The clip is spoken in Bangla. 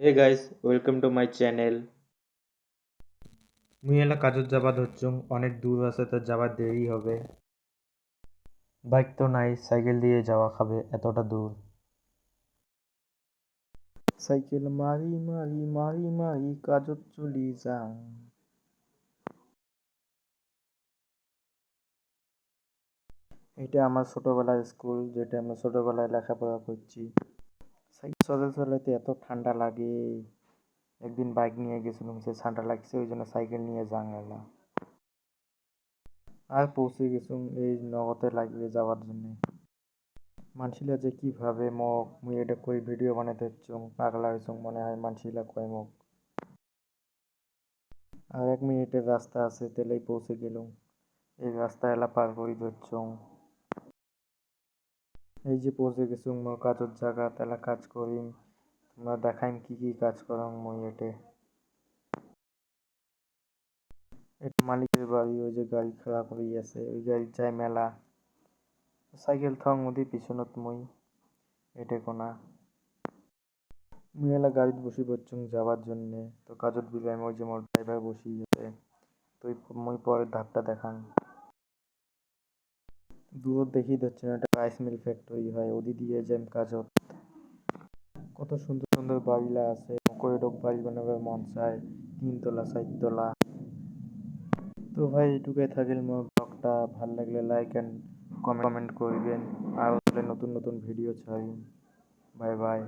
Hey guys, welcome to my channel. মুই এলা কাজত যাবা ধরছুম, অনেক দূর আছে তো যাবার দেরি হবে। বাইক তো নাই, সাইকেল দিয়ে যাওয়া খাবে এতটা দূর। সাইকেল মারি মারি মারি মারি কাজত চলি যাং। এটা আমার ছোটবেলার স্কুল, যেটা আমরা ছোটবেলায় লেখাপড়া করছি। সাইকেল চলে চলাতে এত ঠান্ডা লাগে। একদিন বাইক নিয়ে গেছিলাম, সে ঠান্ডা লাগছে, ওই জন্য সাইকেল নিয়ে যাং এলা। আর পৌঁছে গেছুম এই নগদে লাগবে যাওয়ার জন্য। মানসিলা যে কি ভাবে মোক মুই এটা কই ভিডিও বানাইতে হচ্ছুম, পাগলা হইছুম মনে হয় মানসিলা কয় মোক। আর 1 মিনিটের রাস্তা আছে, তেলেই পৌঁছে গেলুম। এই রাস্তা এলা পার করি ধরছুম। এই যে পৌঁছে গেছুম মোর কাজের জায়গা, তেলা কাজ করিম। তোমরা দেখাইম কি কি কাজ করং মুই এটে। এটা মালিকের বাড়ি, ওই যে গাড়ি খারাপ হয়ে আছে, ওই গাড়ি যায় মেলা। সাইকেল থং ওদি পিছনত মুই এটে কোনা। মুই এলা গাড়িত বসি পড়ছুম যাবার জন্যে, তো কাজত বিলাইম, ওই যে মোর ড্রাইভার বসি আছে। তো মুই পরের ধাপটা দেখাং। দূরত দেখি ধরছেন একটা রাইস মিল ফ্যাক্টরি হয়, ওদি দিয়ে যাইম কাজত। কত সুন্দর সুন্দর বাড়িলা আছে, মোকে এরকম বাড়ি বানাবার মন চায়, 3 তলা 4 তলা। তো ভাই এটুকুই থাকিল মোর ব্লগটা। ভাল লাগলে লাইক অ্যান্ড কমেন্ট করবেন, আর নতুন নতুন ভিডিও ছাড়িম। Bye bye.